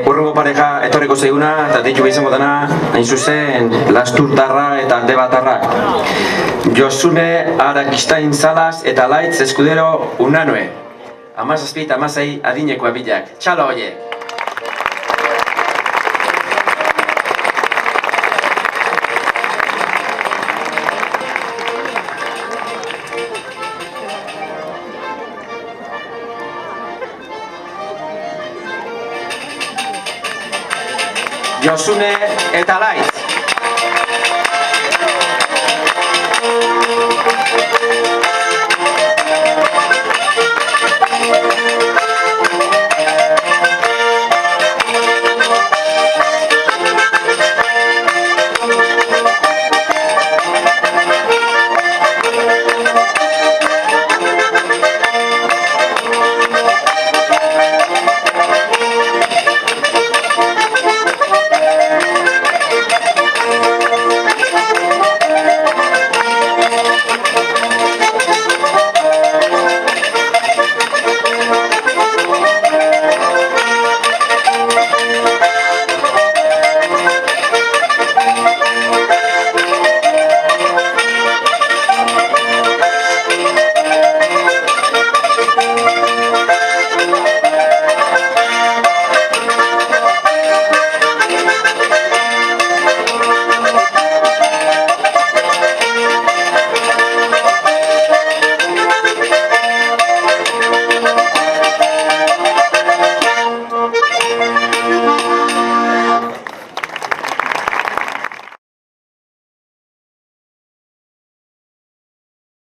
Urrengo pareja etorriko zaiguna, eta deitu behar izango dena, hain zuzen, Lasturtarra eta Aldebatarra. Josune Arakistain Salas eta Laitz Eskudero Unanue. 17 eta 16 adinekoa bilak. Txalo horiek! Josune eta Laitz.